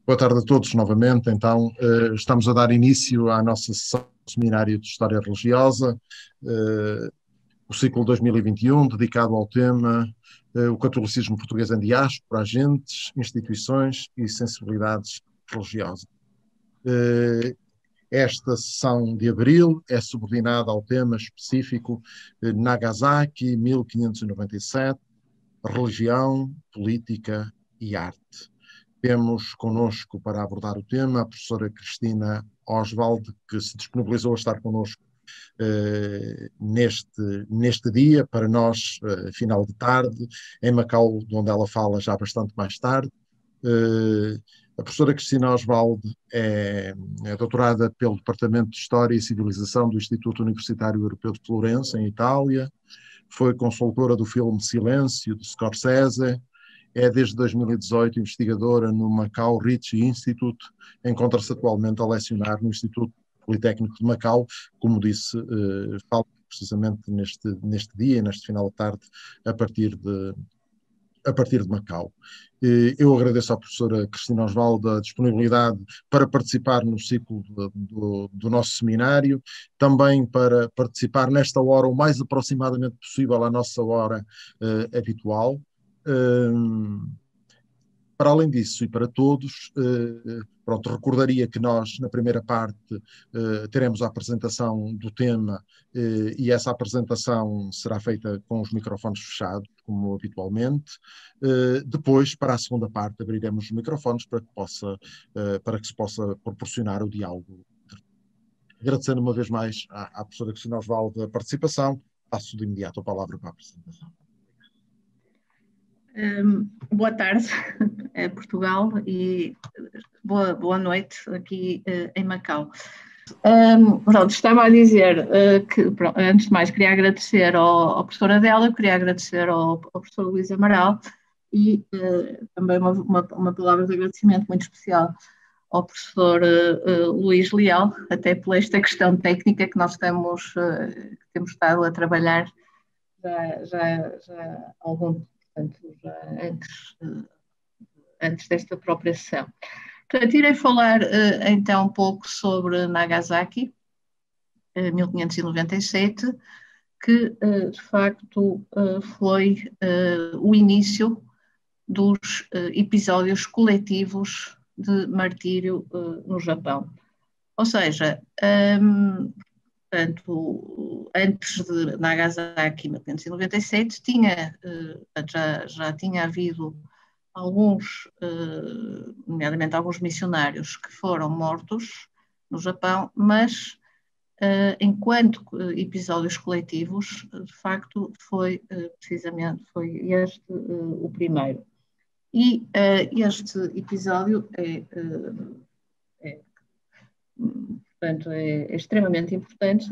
Boa tarde a todos novamente. Então, estamos a dar início à nossa sessão do Seminário de História Religiosa, o ciclo 2021, dedicado ao tema o catolicismo português em diáspora, agentes, instituições e sensibilidades religiosas. Esta sessão de abril é subordinada ao tema específico Nagasaki, 1597, religião, política e arte. Temos connosco para abordar o tema a professora Cristina Oswald, que se disponibilizou a estar connosco neste dia, para nós, final de tarde, em Macau, de onde ela fala já bastante mais tarde. A professora Cristina Oswald é doutorada pelo Departamento de História e Civilização do Instituto Universitário Europeu de Florença, em Itália. Foi consultora do filme Silêncio, de Scorsese. É desde 2018 investigadora no Macau Ritchie Institute, encontra-se atualmente a lecionar no Instituto Politécnico de Macau, como disse, fala precisamente neste dia, neste final de tarde, a partir de Macau. Eu agradeço à professora Cristina Oswaldo a disponibilidade para participar no ciclo do nosso seminário, também para participar nesta hora o mais aproximadamente possível à nossa hora habitual. Para além disso, e para todos, recordaria que nós, na primeira parte, teremos a apresentação do tema e essa apresentação será feita com os microfones fechados, como habitualmente. Depois, para a segunda parte, abriremos os microfones para que se possa proporcionar o diálogo. Agradecendo uma vez mais à professora Cristina Oswaldo a participação, passo de imediato a palavra para a apresentação. Boa tarde a Portugal e boa noite aqui em Macau. Estava a dizer que, antes de mais, queria agradecer ao professor Adélia, queria agradecer ao professor Luís Amaral e também uma palavra de agradecimento muito especial ao professor Luís Leal, até por esta questão técnica que nós temos estado a trabalhar já há algum tempo. Portanto, antes desta própria sessão. Portanto, irei falar então um pouco sobre Nagasaki, 1597, que de facto foi o início dos episódios coletivos de martírio no Japão. Ou seja, portanto, antes de Nagasaki, em 1597, já tinha havido alguns, nomeadamente alguns missionários que foram mortos no Japão, mas enquanto episódios coletivos, de facto, foi este o primeiro. E este episódio portanto, é extremamente importante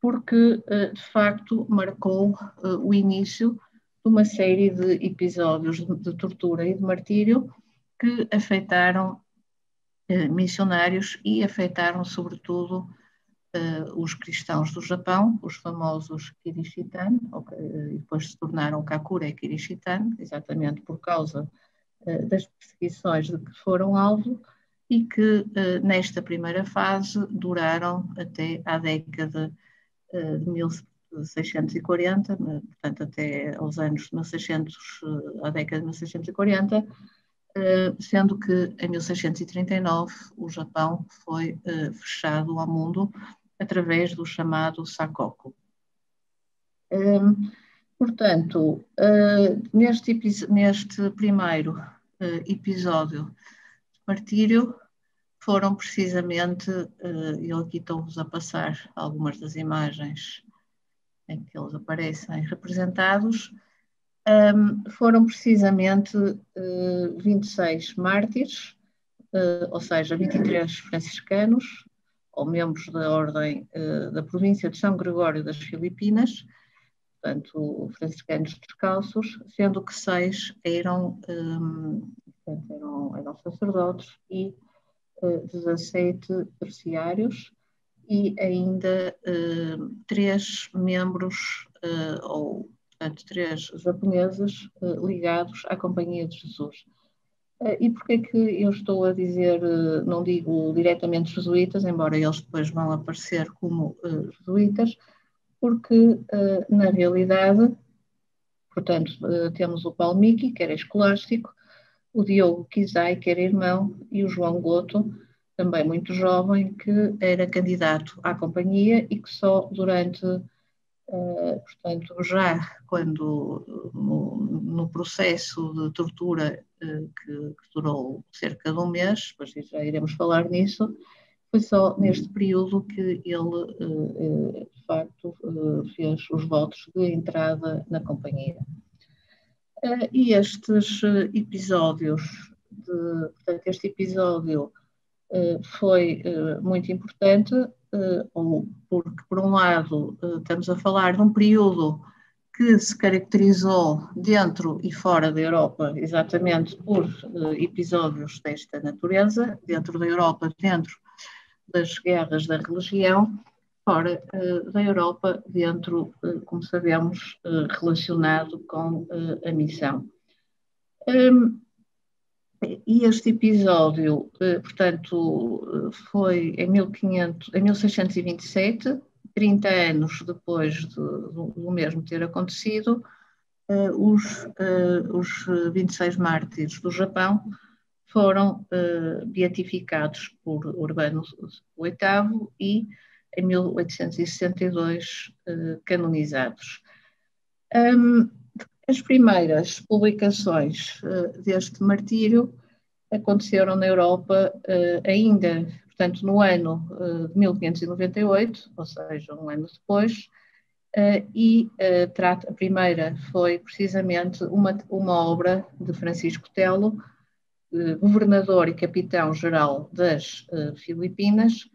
porque, de facto, marcou o início de uma série de episódios de tortura e de martírio que afetaram missionários e afetaram, sobretudo, os cristãos do Japão, os famosos Kirishitan, e depois se tornaram Kakure Kirishitan, exatamente por causa das perseguições de que foram alvo, e que nesta primeira fase duraram até à década de 1640, portanto até aos anos de 1600, à década de 1640, sendo que em 1639 o Japão foi fechado ao mundo através do chamado Sakoku. Portanto, neste primeiro episódio martírio foram precisamente, eu aqui estou-vos a passar algumas das imagens em que eles aparecem representados, foram precisamente 26 mártires, ou seja, 23 franciscanos, ou membros da ordem da província de São Gregório das Filipinas, portanto, franciscanos descalços, sendo que 6 eram sacerdotes e 17 terciários e ainda 3 membros, portanto, 3 japoneses ligados à Companhia de Jesus. E porquê é que eu estou a dizer, não digo diretamente jesuítas, embora eles depois vão aparecer como jesuítas, porque na realidade, portanto, temos o Paulo Miki, que era escolástico, o Diogo Kizai, que era irmão, e o João Goto, também muito jovem, que era candidato à companhia e que só durante, portanto, já quando no processo de tortura que durou cerca de um mês, depois já iremos falar nisso, foi só neste período que ele, de facto, fez os votos de entrada na companhia. E estes episódios, portanto, este episódio foi muito importante, porque, por um lado, estamos a falar de um período que se caracterizou dentro e fora da Europa exatamente por episódios desta natureza, dentro da Europa, dentro das guerras da religião, fora da Europa, dentro, como sabemos, relacionado com a missão. E este episódio, portanto, foi em 1627, 30 anos depois do mesmo ter acontecido, os 26 mártires do Japão foram beatificados por Urbano VIII e, em 1862, canonizados. As primeiras publicações deste martírio aconteceram na Europa ainda, portanto, no ano de 1598, ou seja, um ano depois, e a primeira foi precisamente uma obra de Francisco Telo, governador e capitão-geral das Filipinas,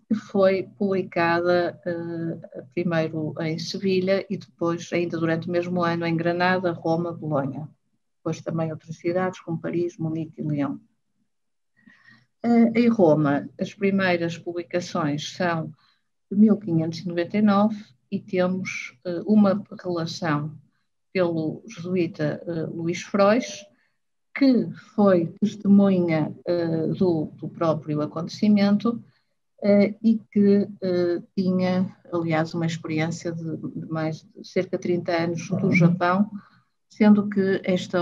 que foi publicada primeiro em Sevilha e depois, ainda durante o mesmo ano, em Granada, Roma, Bolonha. Depois também outras cidades, como Paris, Munique e Leão. Em Roma, as primeiras publicações são de 1599 e temos uma relação pelo jesuíta Luís Frois, que foi testemunha do próprio acontecimento e que tinha, aliás, uma experiência de mais de cerca de 30 anos do Japão, sendo que esta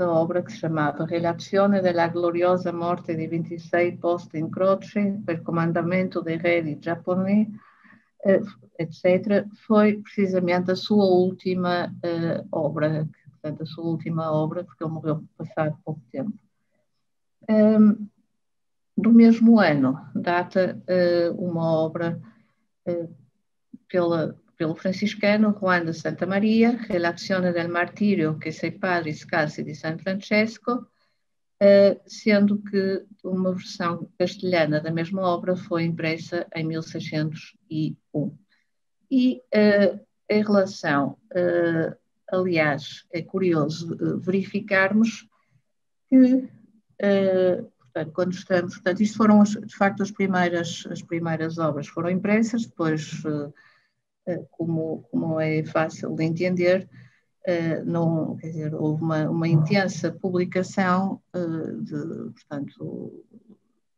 obra, que se chamava Relazione della gloriosa morte di 26 posti in croce per comandamento dei re di Giappone, etc., foi precisamente a sua última obra, portanto, a sua última obra, porque ele morreu passado pouco tempo. Do mesmo ano, data uma obra pelo franciscano Juan de Santa Maria, Relazione del martirio che sei padri scalzi di San Francesco, sendo que uma versão castelhana da mesma obra foi impressa em 1601. E em relação, aliás, é curioso verificarmos que portanto, quando estamos, portanto, isto foram de facto as primeiras obras foram impressas, depois, como é fácil de entender, não, quer dizer, houve uma intensa publicação de, portanto,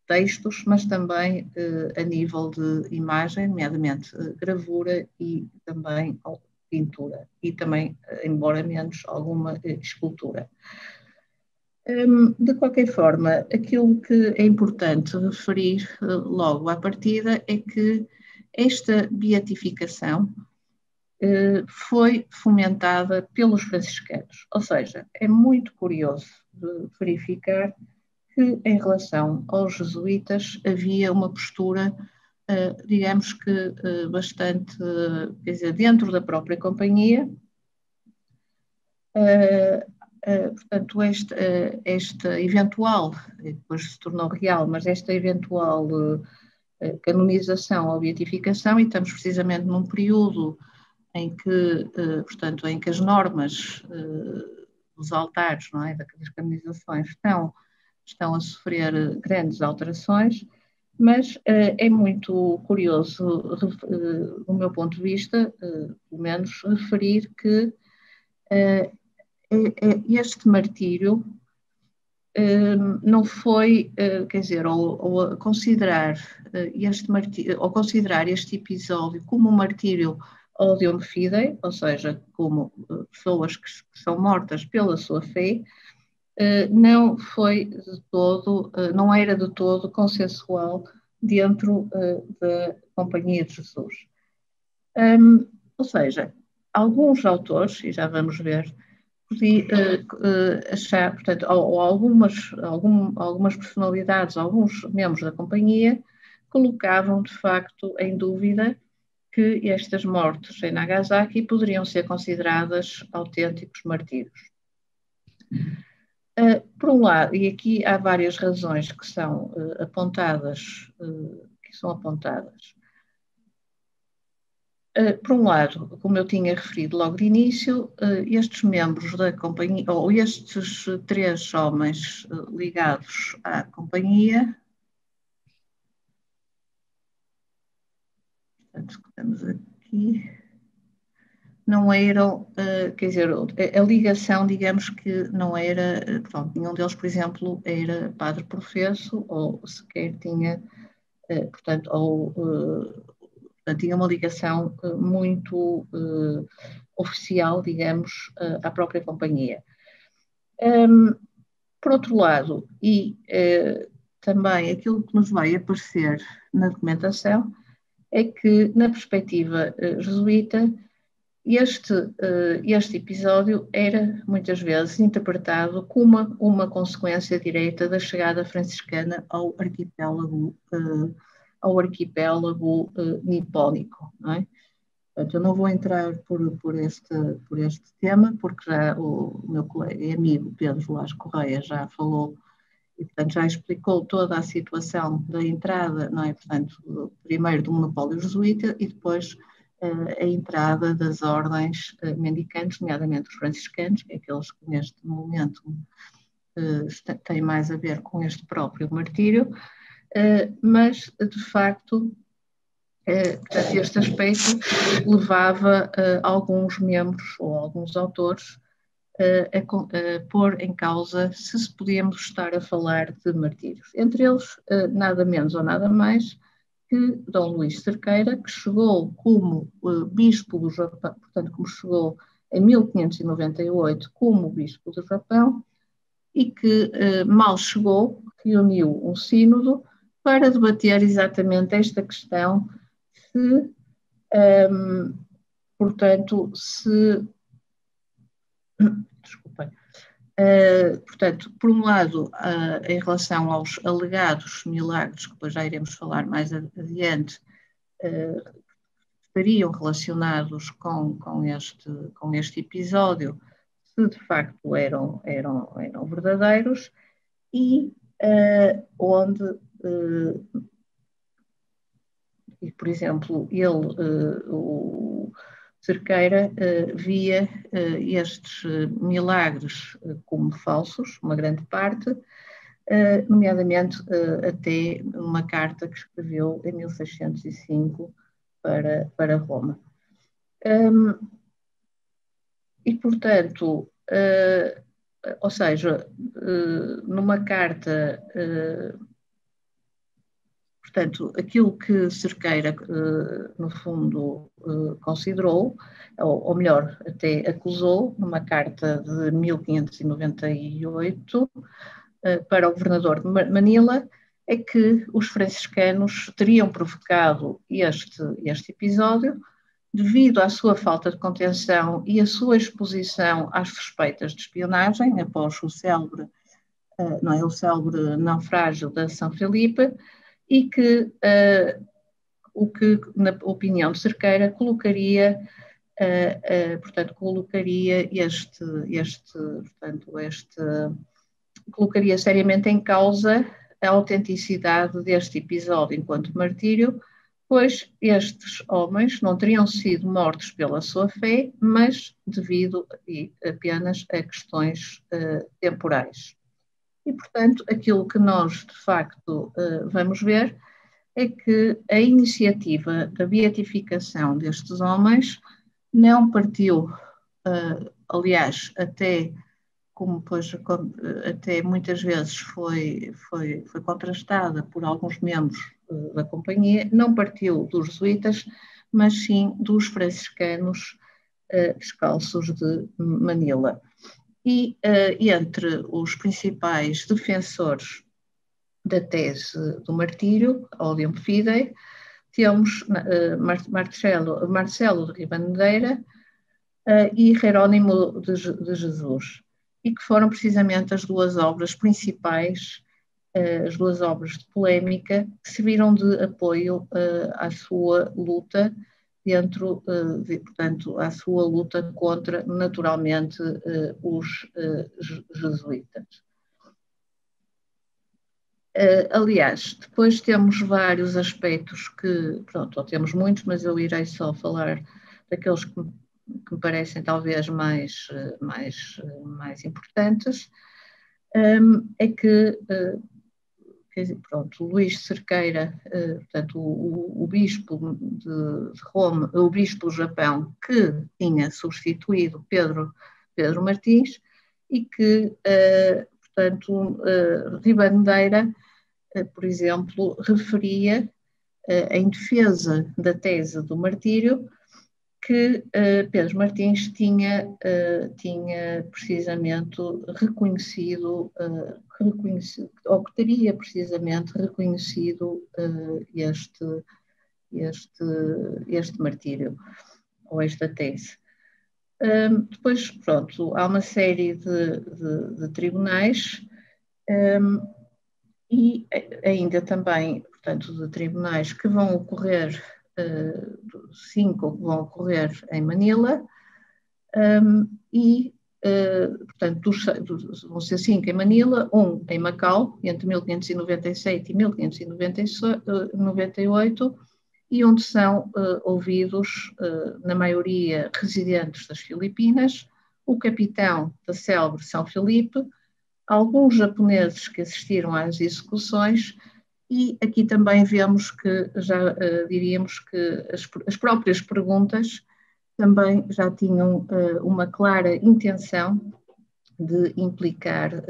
textos, mas também a nível de imagem, nomeadamente gravura e também pintura, e também, embora menos, alguma escultura. De qualquer forma, aquilo que é importante referir logo à partida é que esta beatificação foi fomentada pelos franciscanos, ou seja, é muito curioso de verificar que em relação aos jesuítas havia uma postura, digamos que bastante, quer dizer, dentro da própria companhia. Portanto, esta eventual, depois se tornou real, mas esta eventual canonização ou beatificação, e estamos precisamente num período em que, portanto, em que as normas dos altares, não é, das canonizações estão a sofrer grandes alterações, mas é muito curioso, do meu ponto de vista, pelo menos, referir que este martírio não foi, quer dizer, ou considerar este episódio como um martírio odium fidei, ou seja, como pessoas que são mortas pela sua fé, não foi de todo, não era de todo consensual dentro da Companhia de Jesus. Ou seja, alguns autores, e já vamos ver, achar, portanto, ou algumas personalidades, alguns membros da companhia, colocavam de facto em dúvida que estas mortes em Nagasaki poderiam ser consideradas autênticos martírios. Por um lado, e aqui há várias razões que são apontadas, por um lado, como eu tinha referido logo de início, estes membros da companhia, ou estes 3 homens ligados à companhia, portanto, estamos aqui, não eram, quer dizer, a ligação, digamos que não era, pronto, nenhum deles, por exemplo, era padre professo, ou sequer tinha, portanto, tinha uma ligação muito oficial, digamos, à própria companhia. Por outro lado, e também aquilo que nos vai aparecer na documentação, é que, na perspectiva jesuíta, este episódio era muitas vezes interpretado como uma consequência direta da chegada franciscana ao arquipélago nipónico, não é? Portanto, eu não vou entrar por este tema, porque já o meu colega e amigo Pedro Velasco Correia já falou e, portanto, já explicou toda a situação da entrada, não é? Portanto, primeiro do monopólio jesuíta e depois a entrada das ordens mendicantes, nomeadamente os franciscanos, que é aqueles que neste momento têm mais a ver com este próprio martírio, mas de facto este aspecto levava alguns membros ou alguns autores a pôr em causa se podíamos estar a falar de martírios. Entre eles, nada menos ou nada mais que Dom Luís Cerqueira, que chegou como bispo do Japão, portanto, como chegou em 1598 como bispo do Japão, e que mal chegou, reuniu um sínodo para debater exatamente esta questão se, portanto, desculpem. Portanto, por um lado, em relação aos alegados milagres, que depois já iremos falar mais adiante, estariam relacionados com este episódio, se de facto eram verdadeiros, e onde, por exemplo, o Cerqueira via estes milagres como falsos, uma grande parte, nomeadamente até uma carta que escreveu em 1605 para Roma. E, portanto, ou seja, numa carta, portanto, aquilo que Cerqueira, no fundo, considerou, ou melhor, até acusou, numa carta de 1598, para o governador de Manila, é que os franciscanos teriam provocado este episódio devido à sua falta de contenção e à sua exposição às suspeitas de espionagem após o célebre naufrágio da São Felipe, e que o que, na opinião de Cerqueira, colocaria colocaria seriamente em causa a autenticidade deste episódio enquanto martírio, pois estes homens não teriam sido mortos pela sua fé, mas devido apenas a questões temporais. E, portanto, aquilo que nós, de facto, vamos ver é que a iniciativa da beatificação destes homens não partiu, aliás, até como depois até muitas vezes foi contrastada por alguns membros da companhia, não partiu dos jesuítas, mas sim dos franciscanos descalços de Manila. E entre os principais defensores da tese do martírio, Audium Fidei, temos Marcelo de Ribadeneira e Jerónimo de Jesus, e que foram precisamente as duas obras principais, as duas obras de polémica, que serviram de apoio à sua luta portanto, à sua luta contra, naturalmente, os jesuítas. Aliás, depois temos vários aspectos que, pronto, temos muitos, mas eu irei só falar daqueles que me parecem talvez mais importantes. É que, pronto, Luís Cerqueira, portanto, o bispo de Roma, o bispo do Japão, que tinha substituído Pedro Martins, e que, portanto, Ribadeneira, por exemplo, referia em defesa da tese do martírio que Pedro Martins tinha precisamente reconhecido, ou que teria precisamente reconhecido este martírio, ou esta tese. Depois, pronto, há uma série de tribunais e ainda também, portanto, de tribunais que vão ocorrer, 5 que vão ocorrer em Manila, e, portanto, vão ser 5 em Manila, 1 em Macau, entre 1597 e 1598, e onde são ouvidos, na maioria, residentes das Filipinas, o capitão da célebre São Felipe, alguns japoneses que assistiram às execuções, e aqui também vemos que já diríamos que as próprias perguntas também já tinham uma clara intenção de implicar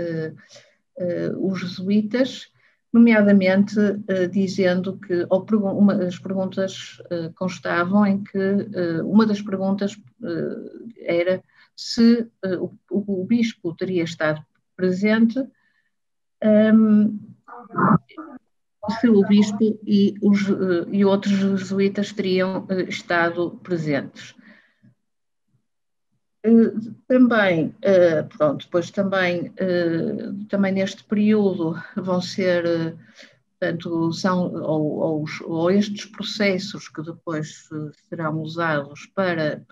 os jesuítas, nomeadamente dizendo que as perguntas constavam em que uma das perguntas era se o bispo teria estado presente, se o bispo e outros jesuítas teriam estado presentes. Também, pronto, depois também neste período vão ser, portanto, ou estes processos que depois serão usados para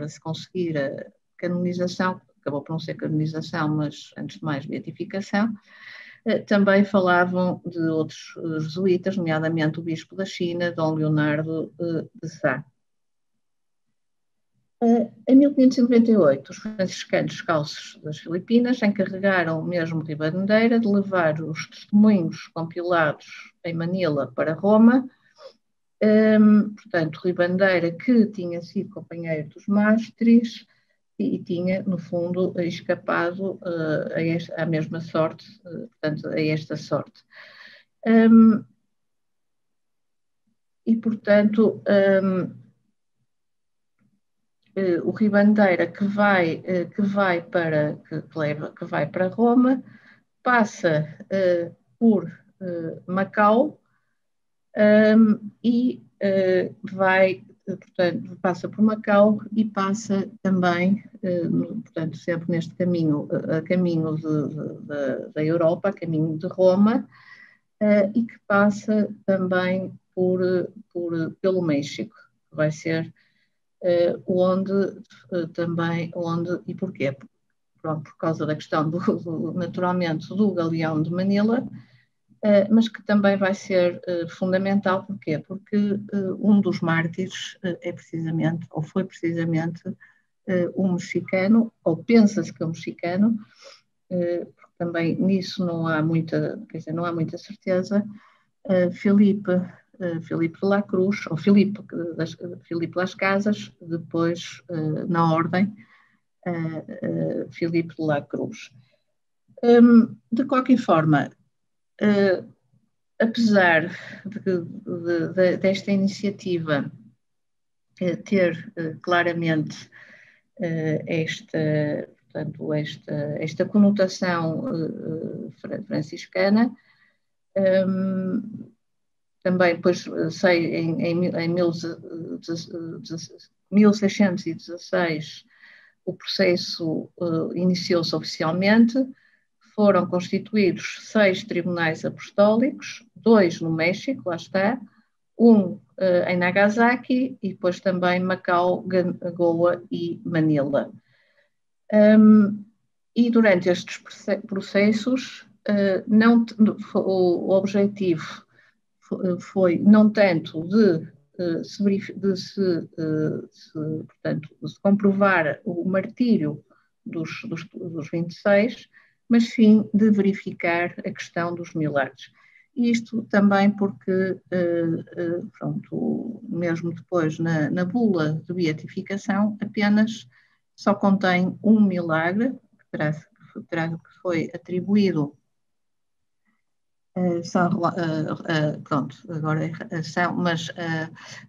se conseguir a canonização, acabou por não ser canonização, mas antes de mais beatificação, também falavam de outros jesuítas, nomeadamente o bispo da China, Dom Leonardo de Sá. Em 1598, os franciscanos descalços das Filipinas encarregaram mesmo Ribadeneira de levar os testemunhos compilados em Manila para Roma. Portanto, Ribadeneira, que tinha sido companheiro dos mártires e tinha, no fundo, escapado à mesma sorte, portanto, a esta sorte. E, portanto, o Ribadeneira que vai para Roma, passa por Macau e portanto, passa por Macau e passa também, portanto, sempre neste caminho, a caminho da Europa, a caminho de Roma, e que passa também pelo México, que vai ser e porquê? Pronto, por causa da questão naturalmente do galeão de Manila, mas que também vai ser fundamental, porquê? Porque um dos mártires é precisamente, ou foi precisamente, um mexicano, ou pensa-se que é um mexicano, porque também nisso não há muita certeza, Felipe de la Cruz, ou Felipe Las Casas, depois na ordem, Filipe de la Cruz. De qualquer forma, apesar desta iniciativa ter claramente esta conotação franciscana, também, depois sei, em 1616 o processo iniciou-se oficialmente, foram constituídos 6 tribunais apostólicos, 2 no México, lá está, um em Nagasaki e depois também Macau, Goa e Manila. E durante estes processos, o objetivo foi não tanto de se comprovar o martírio dos 26, mas sim de verificar a questão dos milagres. Isto também porque, mesmo depois na bula de beatificação, apenas só contém um milagre, que foi atribuído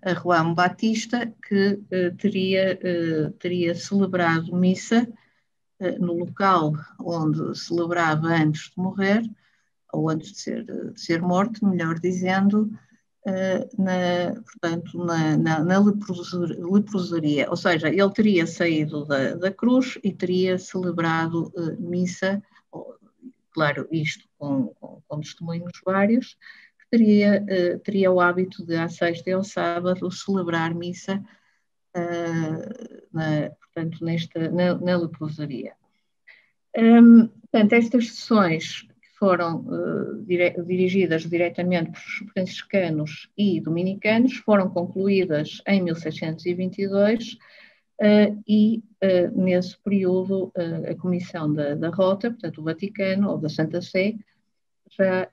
a João Batista, que teria celebrado missa no local onde celebrava antes de morrer, ou antes de ser morto, melhor dizendo, na leprosaria. Ou seja, ele teria saído da cruz e teria celebrado missa, claro, isto com testemunhos vários, que teria o hábito de, à sexta e ao sábado, celebrar missa, na leprosaria. Portanto, estas sessões foram dirigidas diretamente por franciscanos e dominicanos, foram concluídas em 1622 e nesse período a Comissão da Rota, portanto o Vaticano ou da Santa Sé, já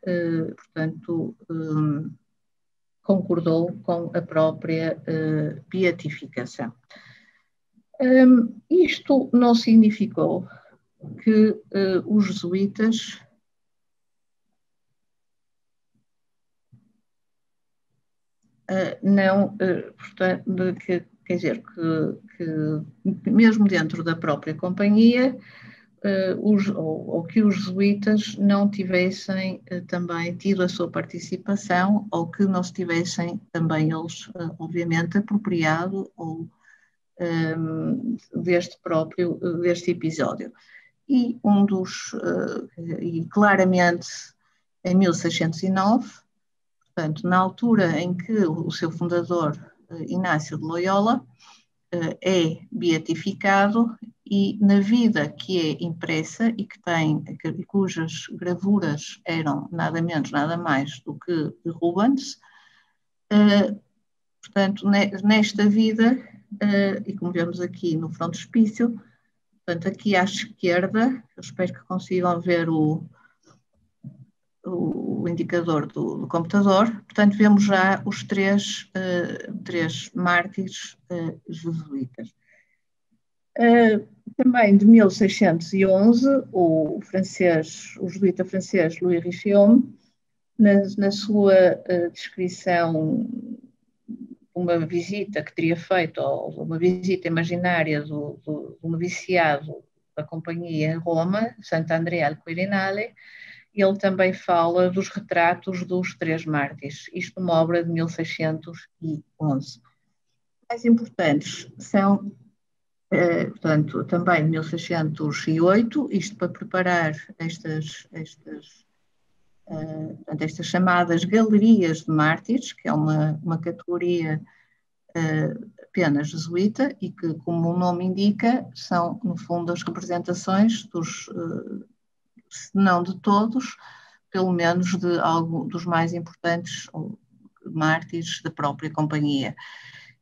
concordou com a própria beatificação. Isto não significou que os jesuítas quer dizer, que mesmo dentro da própria companhia, que os jesuítas não tivessem também tido a sua participação, ou que não se tivessem também eles, obviamente, apropriado deste episódio. E claramente em 1609, portanto, na altura em que o seu fundador, Inácio de Loyola, é beatificado, e na vida que é impressa e cujas gravuras eram nada menos, nada mais do que de Rubens, portanto, nesta vida, e como vemos aqui no frontispício, portanto, aqui à esquerda, eu espero que consigam ver o indicador do computador, portanto, vemos já os três mártires jesuítas. Também de 1611, o jesuíta francês Louis Richiome, na sua descrição, uma visita que teria feito, ou uma visita imaginária do noviciado da companhia em Roma, Sant'Andrea al Quirinale, ele também fala dos retratos dos 3 mártires, isto numa obra de 1611. Mais importantes são, portanto, também 1608, isto para preparar estas chamadas galerias de mártires, que é uma categoria apenas jesuíta e que, como o nome indica, são, no fundo, as representações se não de todos, pelo menos de dos mais importantes mártires da própria companhia.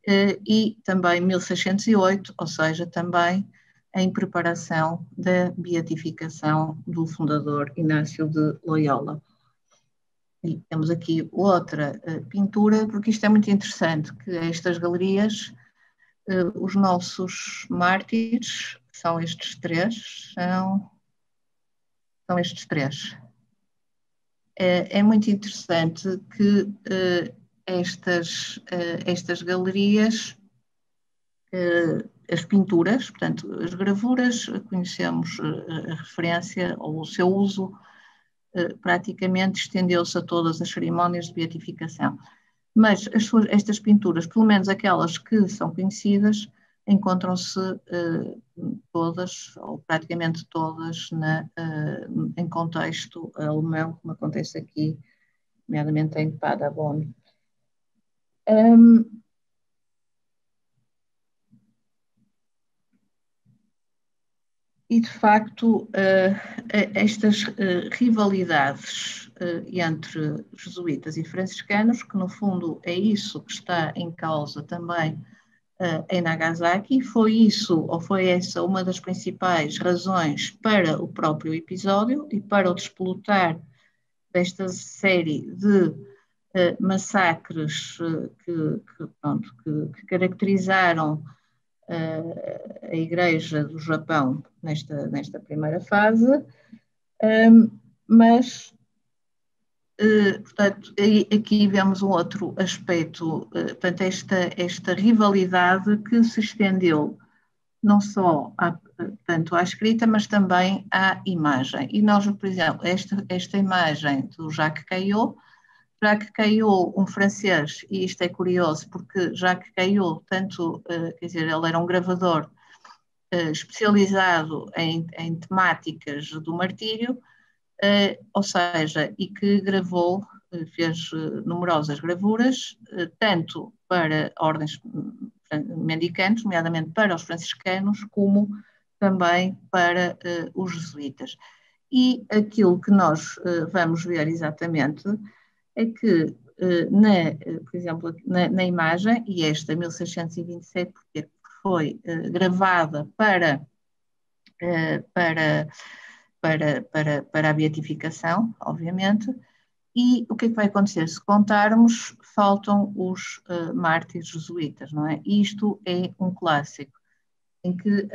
E também 1608, ou seja, também em preparação da beatificação do fundador Inácio de Loyola. E temos aqui outra pintura, porque isto é muito interessante, que estas galerias, os nossos mártires são estes três, são estes três. É muito interessante que estas galerias, as pinturas, portanto, as gravuras, conhecemos a referência ou o seu uso praticamente estendeu-se a todas as cerimónias de beatificação. Mas estas pinturas, pelo menos aquelas que são conhecidas, encontram-se todas, ou praticamente todas, em contexto alemão, como acontece aqui, nomeadamente em Paderborn. E, de facto, estas rivalidades entre jesuítas e franciscanos, que no fundo é isso que está em causa também em Nagasaki, foi essa uma das principais razões para o próprio episódio e para o despolutar desta série de massacres que caracterizaram a Igreja do Japão nesta primeira fase, mas, portanto, aqui vemos um outro aspecto, portanto, esta rivalidade que se estendeu não só tanto à escrita, mas também à imagem. E nós, por exemplo, esta imagem do Jacques Caillot, um francês, e isto é curioso porque Jacques Caillot, quer dizer, ele era um gravador especializado em temáticas do martírio, ou seja, e que fez numerosas gravuras, tanto para ordens mendicantes, nomeadamente para os franciscanos, como também para os jesuítas. E aquilo que nós vamos ver exatamente é que, por exemplo, na imagem, e esta 1627, porque foi gravada para a beatificação, obviamente, e o que é que vai acontecer? Se contarmos, faltam os mártires jesuítas, não é? E isto é um clássico, em que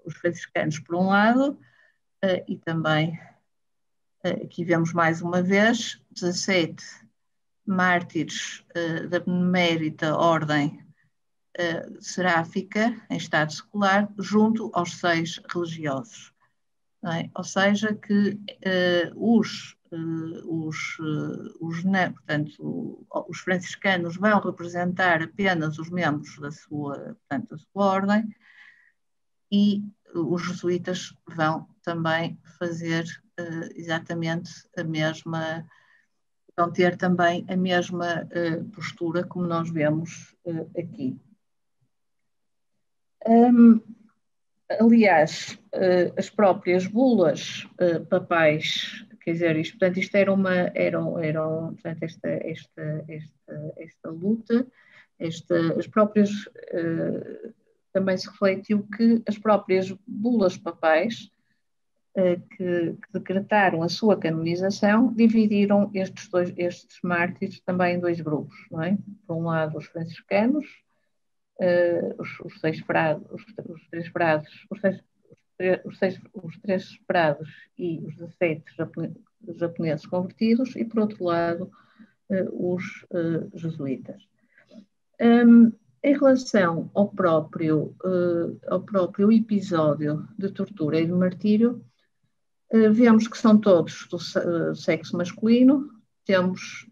os franciscanos, por um lado, e também aqui vemos mais uma vez 17 mártires da Benemérita Ordem Seráfica, em estado secular, junto aos 6 religiosos. Não é? Ou seja, que os franciscanos vão representar apenas os membros da sua ordem, e os jesuítas vão também fazer exatamente a mesma, vão ter também a mesma postura, como nós vemos aqui. Aliás, as próprias bulas papais, quer dizer, isto era portanto, esta luta, as próprias, também se refletiu que as próprias bulas papais que decretaram a sua canonização dividiram estes mártires também em 2 grupos, não é? Por um lado, os franciscanos, os 3 prados e os 17 japoneses convertidos, e por outro lado os jesuítas. Em relação ao próprio episódio de tortura e de martírio, vemos que são todos do sexo masculino. Temos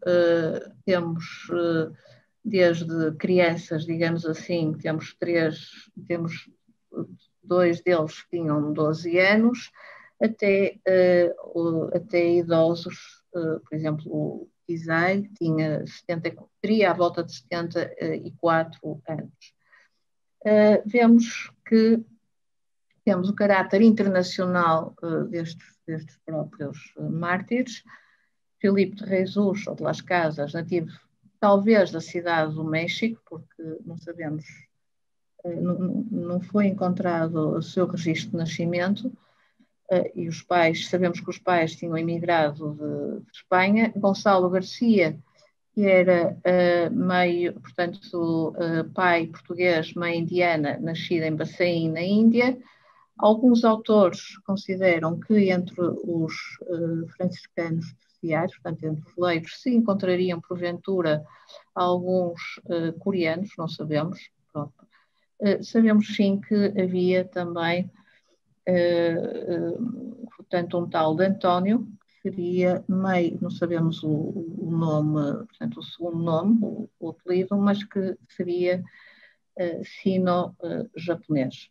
desde crianças, digamos assim, temos 2 deles que tinham 12 anos, até idosos, por exemplo, o Isai teria à volta de 74 anos. Vemos que temos o caráter internacional destes próprios mártires. Filipe de Jesus, ou de Las Casas, nativo talvez da cidade do México, porque não sabemos, não foi encontrado o seu registro de nascimento, e os pais, sabemos que os pais tinham emigrado de Espanha. Gonçalo Garcia que era meio, portanto, pai português, mãe indiana, nascida em Bassein, na Índia. Alguns autores consideram que entre os franciscanos terciários, portanto, entre os leigos, se encontrariam, porventura, alguns coreanos, não sabemos. Pronto. Sabemos, sim, que havia também, portanto, um tal de António, que seria meio, não sabemos o nome, portanto, o segundo nome, o apelido, mas que seria sino-japonês.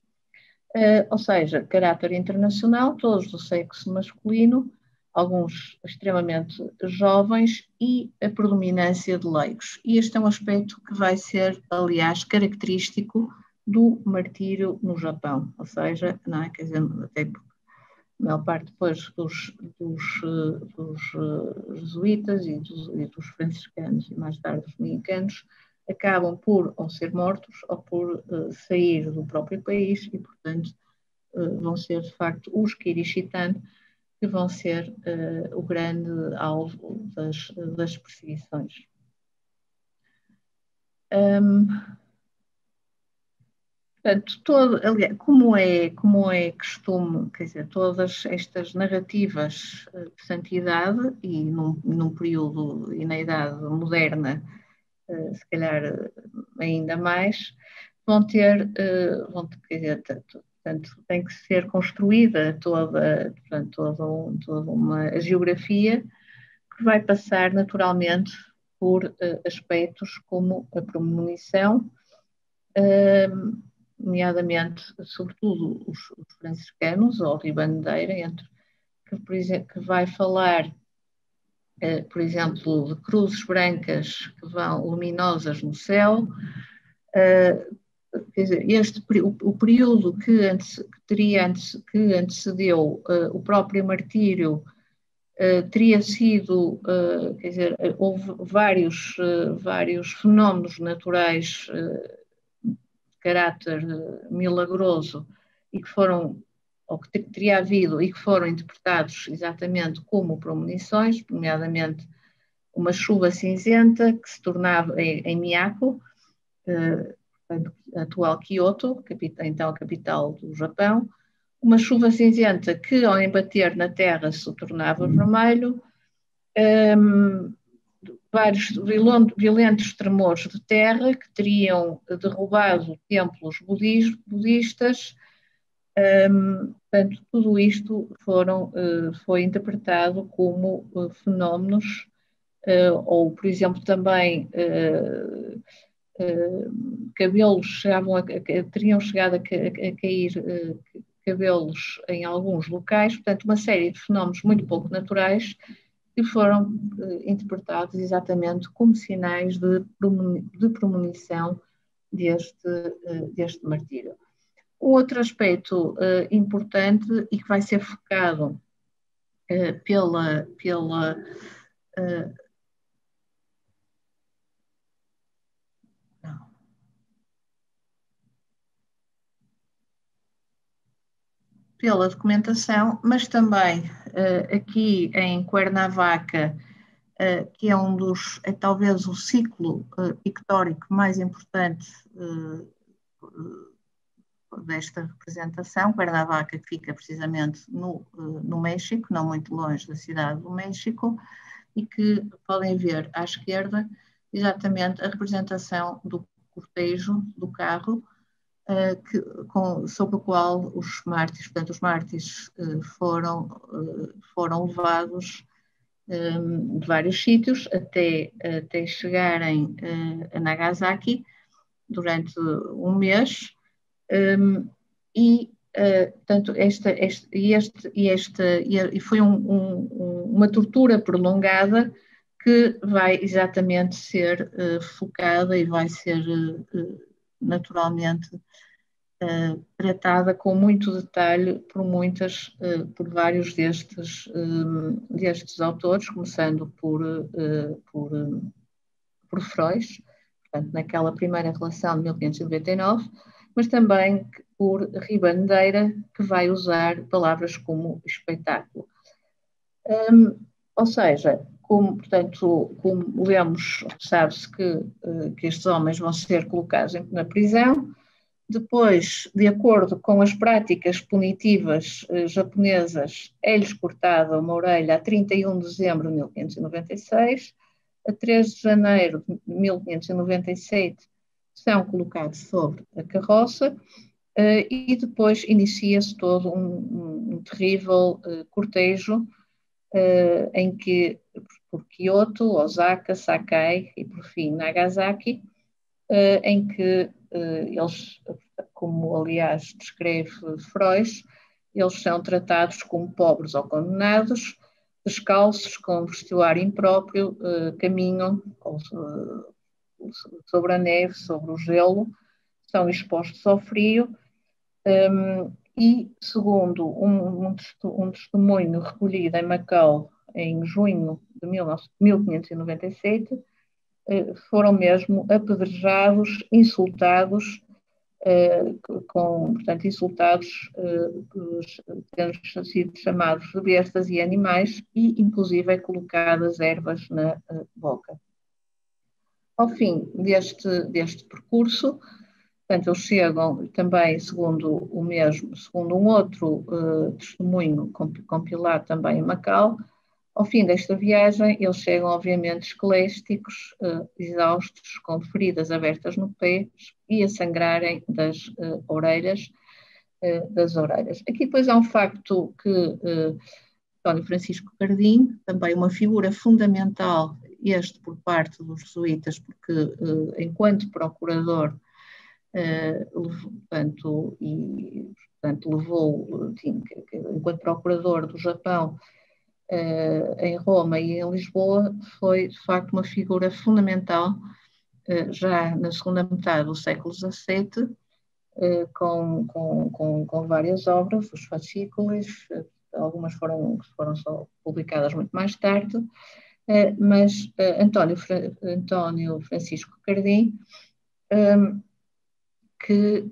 Ou seja, caráter internacional, todos do sexo masculino, alguns extremamente jovens e a predominância de leigos. E este é um aspecto que vai ser, aliás, característico do martírio no Japão, ou seja, não é? Quer dizer, até porque a maior parte depois dos jesuítas e dos franciscanos e mais tarde dos dominicanos acabam por ou ser mortos ou por sair do próprio país e, portanto, vão ser de facto os Quirishitã que vão ser o grande alvo das perseguições. Portanto, aliás, como é costume, quer dizer, todas estas narrativas de santidade e num período e na Idade Moderna, se calhar ainda mais, quer dizer, portanto, tem que ser construída toda uma geografia que vai passar naturalmente por aspectos como a premonição, nomeadamente, sobretudo, os franciscanos, ou ribandeira, que vai falar, por exemplo, de cruzes brancas que vão luminosas no céu. Quer dizer, o período que antecedeu o próprio martírio teria sido, quer dizer, houve vários fenómenos naturais caráter milagroso e que foram, ou que teria havido e que foram interpretados exatamente como premonições, nomeadamente uma chuva cinzenta que se tornava em Miyako, atual Kyoto, então a capital do Japão, uma chuva cinzenta que ao embater na terra se tornava vermelho, vários violentos tremores de terra que teriam derrubado templos budistas. Portanto, tudo isto foi interpretado como fenómenos, ou, por exemplo, também cabelos teriam chegado a cair cabelos em alguns locais, portanto, uma série de fenómenos muito pouco naturais que foram interpretados exatamente como sinais de premonição deste martírio. Um outro aspecto importante e que vai ser focado pela documentação, mas também aqui em Cuernavaca, que é talvez o ciclo pictórico mais importante desta representação. Cuernavaca, que fica precisamente no México, não muito longe da cidade do México, e que podem ver à esquerda exatamente a representação do cortejo do carro, sobre o qual os mártires, portanto, os mártires foram levados de vários sítios até chegarem a Nagasaki durante um mês, portanto, foi uma tortura prolongada que vai exatamente ser focada e vai ser naturalmente tratada com muito detalhe por vários destes autores, começando por Freud, portanto, naquela primeira relação de 1599, mas também por Ribandeira, que vai usar palavras como espetáculo. Ou seja, como lemos, sabe-se que estes homens vão ser colocados na prisão. Depois, de acordo com as práticas punitivas japonesas, é-lhes cortada uma orelha a 31 de dezembro de 1596, a 3 de janeiro de 1597 são colocados sobre a carroça e depois inicia-se todo um terrível cortejo em que, por Kyoto, Osaka, Sakai e, por fim, Nagasaki, em que eles, como aliás descreve Freud, eles são tratados como pobres ou condenados, descalços, com vestuário impróprio, caminham sobre a neve, sobre o gelo, são expostos ao frio, e segundo um testemunho recolhido em Macau em junho de 1597, foram mesmo apedrejados, insultados, tendo sido chamados de bestas e animais e, inclusive, colocadas ervas na boca. Ao fim deste percurso, portanto, eles chegam também, segundo um outro testemunho compilado também em Macau, ao fim desta viagem, eles chegam, obviamente, esqueléticos, exaustos, com feridas abertas no pé e a sangrarem das orelhas. Aqui, depois, há um facto que António Francisco Cardim, também uma figura fundamental, este por parte dos jesuítas, porque, enquanto procurador, enquanto procurador do Japão, em Roma e em Lisboa, foi de facto uma figura fundamental já na segunda metade do século XVII, com várias obras, os fascículos, algumas foram só publicadas muito mais tarde, mas António Francisco Cardim, que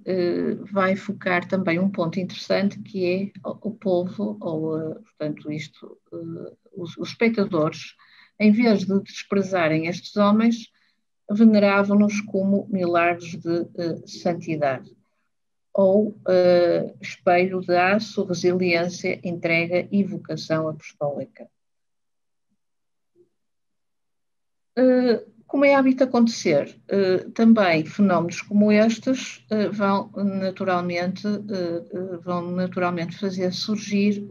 vai focar também um ponto interessante, que é o povo, portanto, os espectadores, em vez de desprezarem estes homens, veneravam-nos como milagres de santidade, ou espelho de aço, resiliência, entrega e vocação apostólica. Como é hábito acontecer, também fenómenos como estes vão naturalmente fazer surgir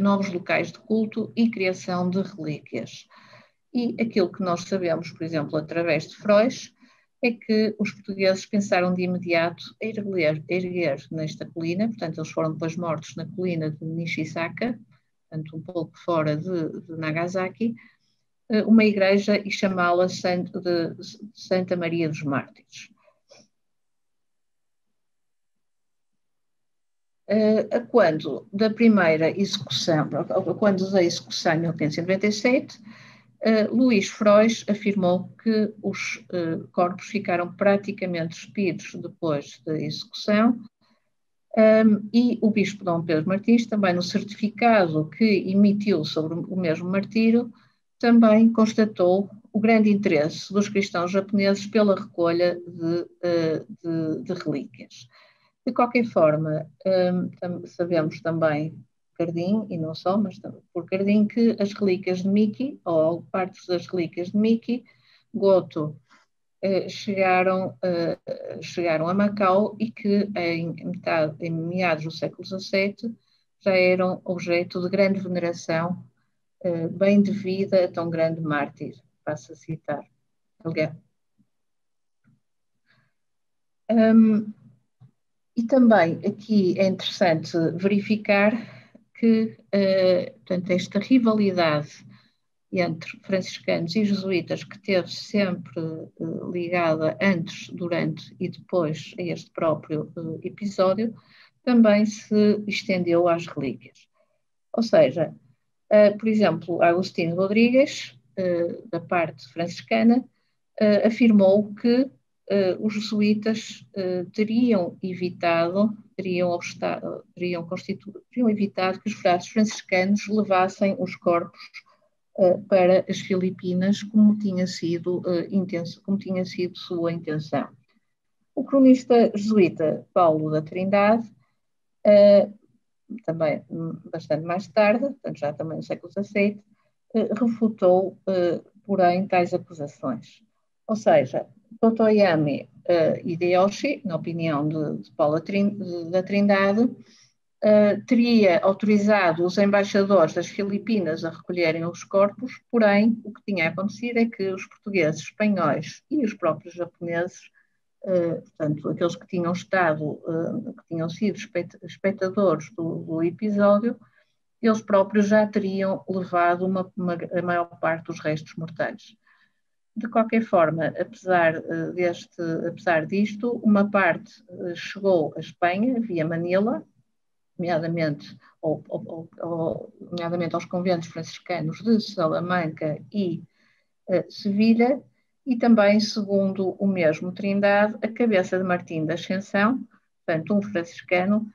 novos locais de culto e criação de relíquias. E aquilo que nós sabemos, por exemplo, através de Freud, é que os portugueses pensaram de imediato erguer nesta colina, portanto eles foram depois mortos na colina de Nishisaka, portanto um pouco fora de Nagasaki, uma igreja e chamá-la Santa Maria dos Mártires. Quando da execução em 1597, Luís Freud afirmou que os corpos ficaram praticamente despidos depois da execução, e o bispo Dom Pedro Martins, também no certificado que emitiu sobre o mesmo martírio, também constatou o grande interesse dos cristãos japoneses pela recolha de relíquias. De qualquer forma, sabemos também, Cardim, e não só, mas por Cardim, que as relíquias de Miki, ou partes das relíquias de Miki, Goto, chegaram a Macau e que em meados do século XVII já eram objeto de grande veneração, bem devida a tão grande mártir, passo a citar. E também aqui é interessante verificar que, portanto, esta rivalidade entre franciscanos e jesuítas, que teve sempre ligada antes, durante e depois a este próprio episódio, também se estendeu às relíquias. Ou seja, por exemplo, Agostinho Rodrigues, da parte franciscana, afirmou que os jesuítas teriam evitado que os frades franciscanos levassem os corpos para as Filipinas, como tinha sido sua intenção. O cronista jesuíta Paulo da Trindade, também bastante mais tarde, portanto já também no século XVII, refutou, porém, tais acusações. Ou seja, Totoyami Hideyoshi, na opinião de Paulo da Trindade, teria autorizado os embaixadores das Filipinas a recolherem os corpos, porém, o que tinha acontecido é que os portugueses, espanhóis e os próprios japoneses, portanto, aqueles que tinham estado, que tinham sido espectadores do episódio, eles próprios já teriam levado a maior parte dos restos mortais. De qualquer forma, apesar disto, uma parte chegou à Espanha, via Manila, nomeadamente aos conventos franciscanos de Salamanca e Sevilha, e também, segundo o mesmo Trindade, a cabeça de Martim da Ascensão, portanto, um franciscano,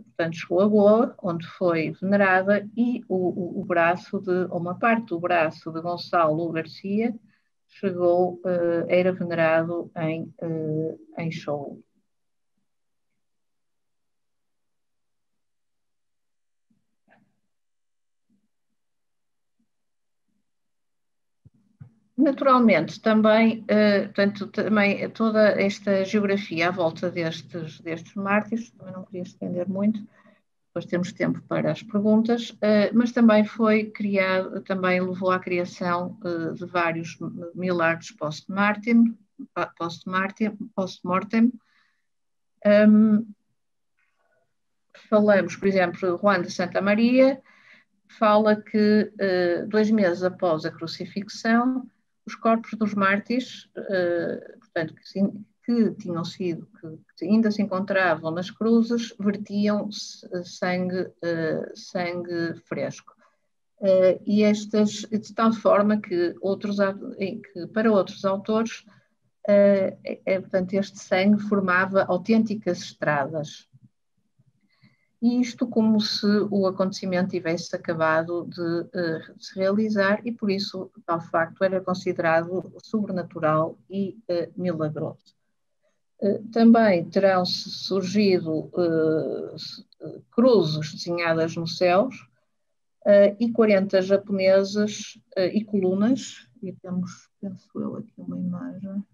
portanto, chegou a Goa, onde foi venerada, e o braço ou uma parte do braço de Gonçalo Garcia era venerado em Show. Naturalmente, também, também toda esta geografia à volta destes mártires, também não queria estender muito, depois temos tempo para as perguntas, mas também também levou à criação de vários milagres post-mortem. Falamos, por exemplo, Juan de Santa Maria fala que 2 meses após a crucifixão, os corpos dos mártires, portanto, que ainda se encontravam nas cruzes, vertiam sangue fresco. E de tal forma que para outros autores, portanto, este sangue formava autênticas estradas. E isto como se o acontecimento tivesse acabado de se realizar e, por isso, tal facto era considerado sobrenatural e milagroso. Também terão surgido cruzes desenhadas nos céus e 40 japoneses e colunas. E temos, penso eu, aqui uma imagem.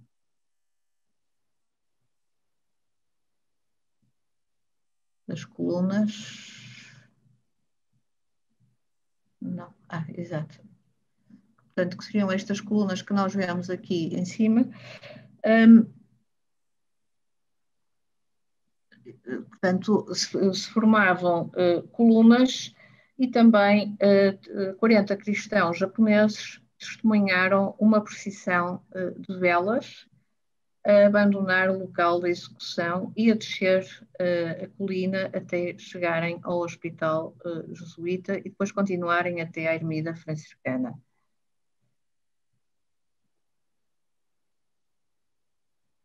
Das colunas. Não, exato. Portanto, que seriam estas colunas que nós vemos aqui em cima. Portanto, se formavam colunas e também 40 cristãos japoneses testemunharam uma procissão de velas a abandonar o local da execução e a descer a colina até chegarem ao hospital jesuíta e depois continuarem até à ermida franciscana.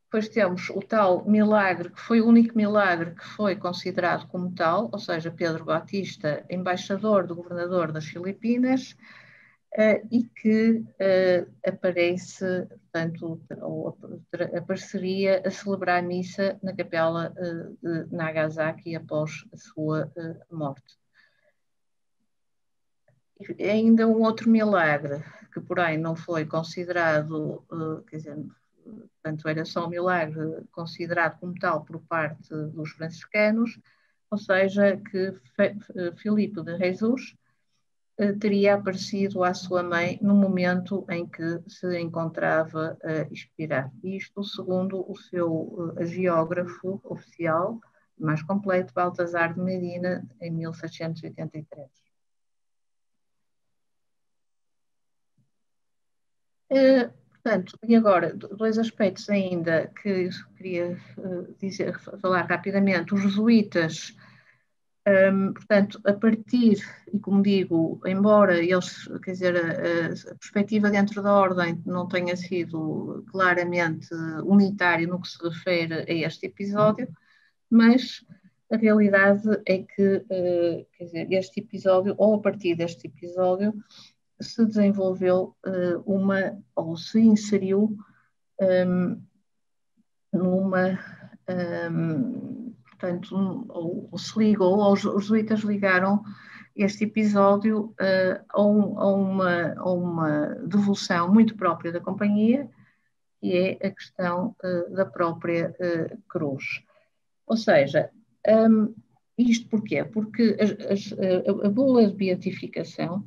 Depois temos o tal milagre, que foi o único milagre que foi considerado como tal, ou seja, Pedro Batista, embaixador do governador das Filipinas, e que aparece, portanto, apareceria a celebrar a missa na capela de Nagasaki após a sua morte. E ainda um outro milagre, que porém não foi considerado, quer dizer, portanto era só um milagre considerado como tal por parte dos franciscanos, ou seja, que Filipe de Jesus teria aparecido à sua mãe no momento em que se encontrava a expirar. Isto segundo o seu hagiógrafo oficial, mais completo, Baltasar de Medina, em 1683. Portanto, e agora, 2 aspectos ainda que eu queria falar rapidamente. Os jesuítas, portanto, a partir, e como digo, embora eles, quer dizer, a perspectiva dentro da ordem não tenha sido claramente unitária no que se refere a este episódio, mas a realidade é que, quer dizer, este episódio, ou a partir deste episódio, se desenvolveu ou se inseriu numa, portanto, ou se ligou, ou os jesuítas ligaram este episódio a uma devoção muito própria da companhia, que é a questão da própria cruz. Ou seja, isto porquê? Porque a bula de beatificação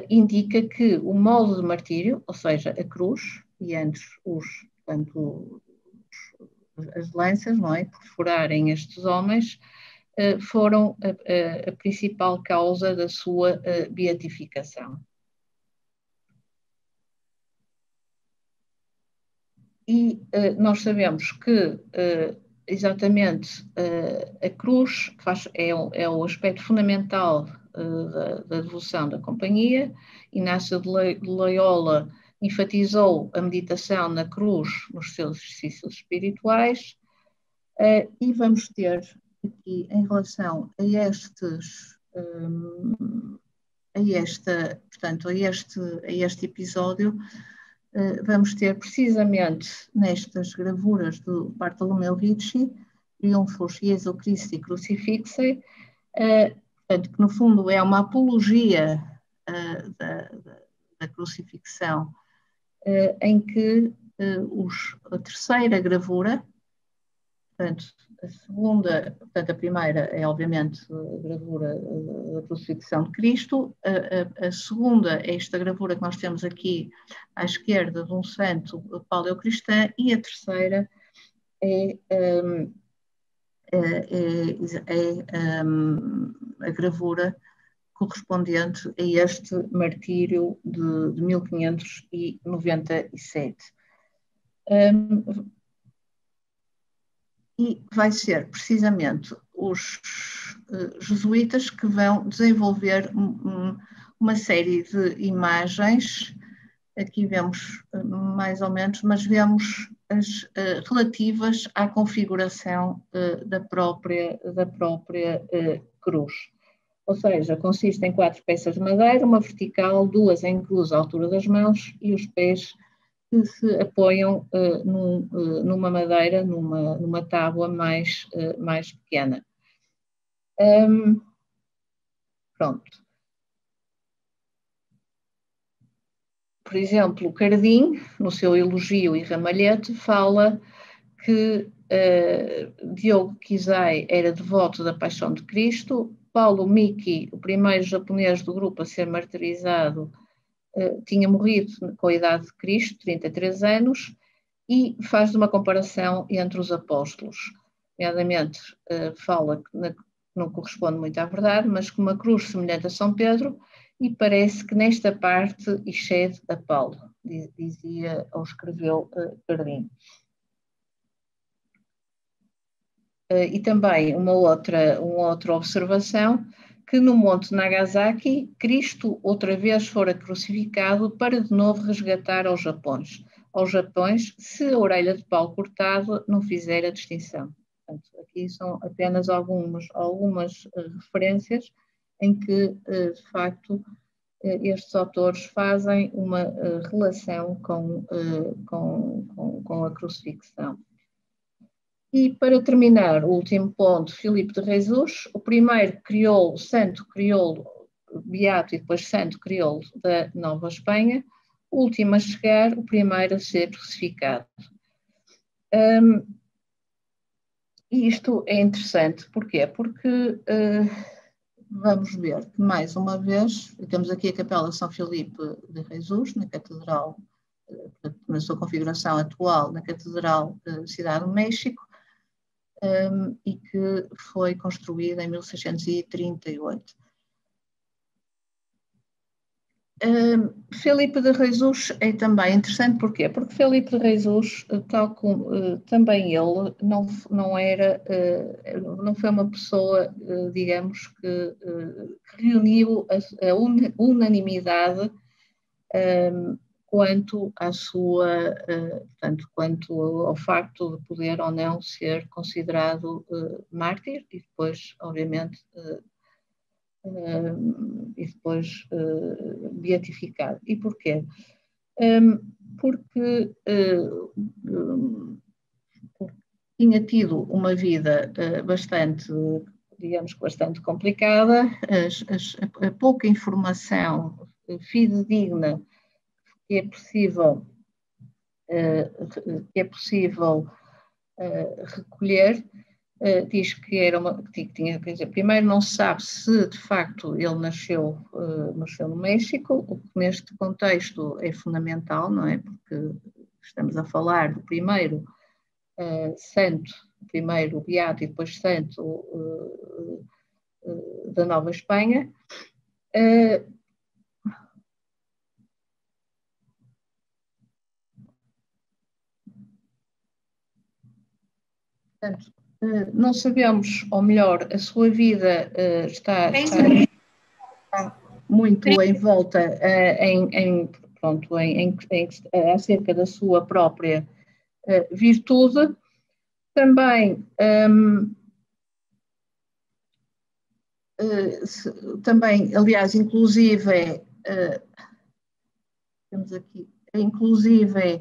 indica que o modo de martírio, ou seja, a cruz, e antes as lanças, não é, perfurarem estes homens, foram a principal causa da sua beatificação. E nós sabemos que exatamente a cruz é o aspecto fundamental da devoção da companhia. Inácio de Loyola enfatizou a meditação na cruz nos seus exercícios espirituais, e vamos ter aqui, em relação a este episódio, vamos ter precisamente nestas gravuras do Bartolomeu Ricci, Triunfos Jesu Christi Crucifixi, portanto, que no fundo é uma apologia da crucifixão, em que a terceira gravura, portanto, a primeira é obviamente a gravura da crucifixão de Cristo, a segunda é esta gravura que nós temos aqui à esquerda de um santo paleocristão, e a terceira é a gravura correspondente a este martírio de 1597. E vai ser precisamente os jesuítas que vão desenvolver uma série de imagens. Aqui vemos mais ou menos, mas vemos as relativas à configuração da própria cruz. Ou seja, consiste em 4 peças de madeira, uma vertical, 2 em cruz à altura das mãos e os pés que se apoiam numa madeira, numa tábua mais pequena. Pronto. Por exemplo, Cardim, no seu elogio e ramalhete, fala que Diogo Kizai era devoto da Paixão de Cristo, Paulo Miki, o primeiro japonês do grupo a ser martirizado, tinha morrido com a idade de Cristo, 33 anos, e faz uma comparação entre os apóstolos. Nomeadamente, fala que não corresponde muito à verdade, mas com uma cruz semelhante a São Pedro, e parece que nesta parte excede a Paulo, dizia ou escreveu Cardim. E também uma outra observação, que no Monte Nagasaki, Cristo outra vez fora crucificado para de novo resgatar aos Japões, se a orelha de pau cortada não fizer a distinção. Portanto, aqui são apenas algumas referências em que, de facto, estes autores fazem uma relação com a crucifixão. E, para terminar, o último ponto, Filipe de Jesus, o primeiro crioulo, santo crioulo, beato e depois santo crioulo da Nova Espanha, o último a chegar, o primeiro a ser crucificado. E isto é interessante, porquê? Porque vamos ver que, mais uma vez, temos aqui a Capela São Filipe de Jesus, na Catedral, na sua configuração atual, na Catedral da Cidade do México, e que foi construída em 1638. Filipe de Jesus é também interessante, porquê? Porque Filipe de Jesus, tal como também ele, não foi uma pessoa, digamos, que unanividade quanto à sua, portanto, quanto ao facto de poder ou não ser considerado mártir e depois, obviamente, beatificado. E porquê? Porque tinha tido uma vida bastante, digamos que bastante complicada, a pouca informação fidedigna que é possível recolher, diz que era que tinha, quer dizer, primeiro não se sabe se de facto ele nasceu no México, o que neste contexto é fundamental, não é? Porque estamos a falar do primeiro santo, primeiro beato e depois santo da Nova Espanha. Portanto, não sabemos, ou melhor, a sua vida está muito em volta acerca da sua própria virtude. Também, aliás, inclusive, temos aqui, inclusive,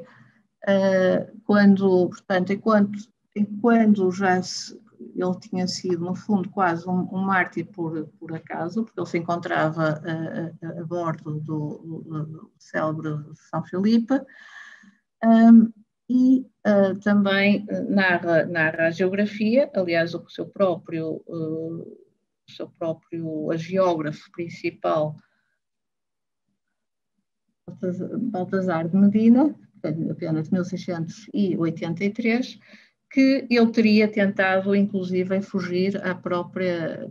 portanto, enquanto já ele tinha sido, no fundo, quase um mártir por acaso, porque ele se encontrava a bordo do célebre São Filipe, e também narra a geografia, aliás, o seu próprio geógrafo principal, Baltasar de Medina, apenas de 1683, que ele teria tentado, inclusive, fugir à própria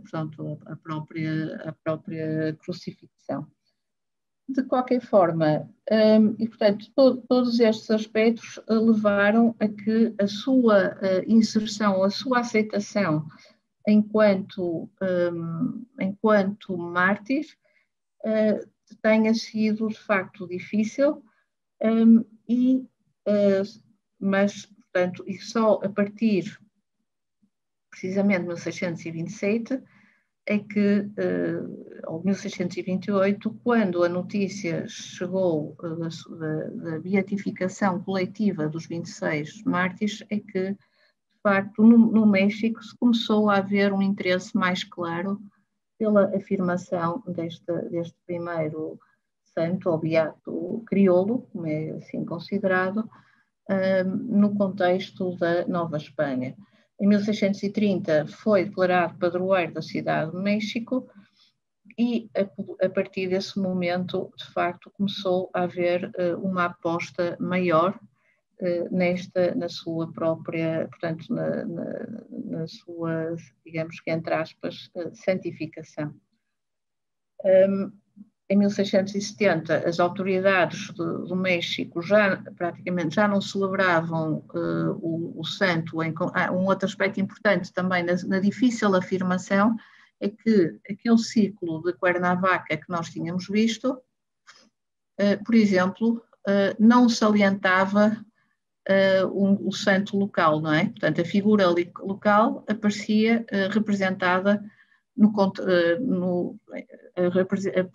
crucifixão. De qualquer forma, e portanto, todos estes aspectos levaram a que a sua inserção, a sua aceitação enquanto mártir tenha sido de facto difícil, mas, portanto, e só a partir precisamente de 1627 é que, ou 1628, quando a notícia chegou da beatificação coletiva dos 26 mártires, é que, de facto, no México se começou a haver um interesse mais claro pela afirmação deste primeiro santo, ou beato crioulo, como é assim considerado, no contexto da Nova Espanha. Em 1630 foi declarado padroeiro da cidade de México e a partir desse momento, de facto, começou a haver uma aposta maior na sua própria, portanto, na sua, digamos que entre aspas, santificação. Em 1670, as autoridades do México praticamente já não celebravam o santo. Um outro aspecto importante também na difícil afirmação é que aquele ciclo de Cuernavaca que nós tínhamos visto, por exemplo, não salientava o santo local, não é? Portanto, a figura local aparecia representada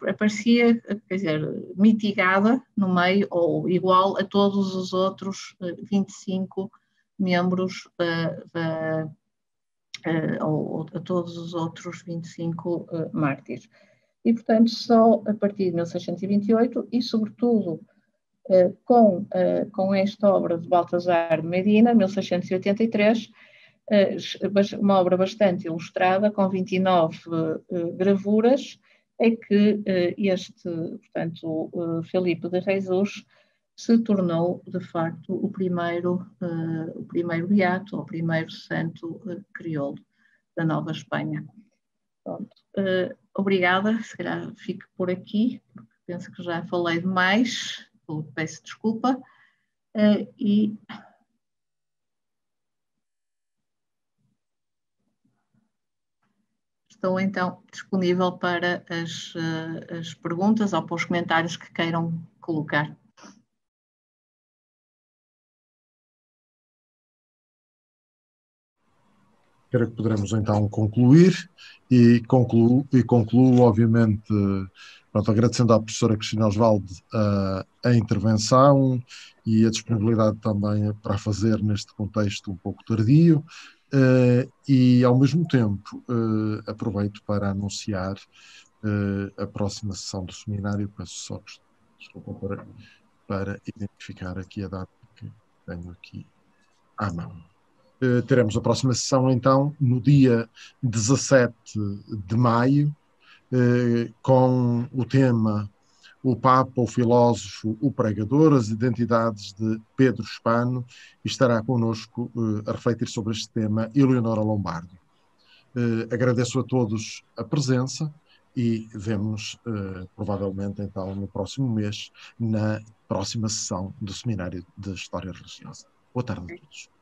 aparecia, quer dizer, mitigada no meio ou igual a todos os outros 25 membros ou a todos os outros 25 mártires. E, portanto, só a partir de 1628 e, sobretudo, com esta obra de Baltasar de Medina, 1683, uma obra bastante ilustrada, com 29 gravuras, é que portanto, Felipe de Jesus se tornou, de facto, o primeiro beato, ou o primeiro santo crioulo da Nova Espanha. Pronto. Obrigada, se calhar fico por aqui, porque penso que já falei demais, peço desculpa, e estou então disponível para as perguntas ou para os comentários que queiram colocar. Creio que poderemos então concluir e concluo obviamente, pronto, agradecendo à professora Cristina Osvaldo a intervenção e a disponibilidade também para a fazer neste contexto um pouco tardio, e ao mesmo tempo aproveito para anunciar a próxima sessão do seminário. Peço só desculpa para identificar aqui a data que tenho aqui à mão. Teremos a próxima sessão, então, no dia 17 de maio, com o tema O Papa, o Filósofo, o Pregador, as identidades de Pedro Spano, e estará connosco a refletir sobre este tema Eleonora Lombardo. Agradeço a todos a presença e vemo-nos provavelmente então no próximo mês, na próxima sessão do Seminário de História Religiosa. Boa tarde a todos.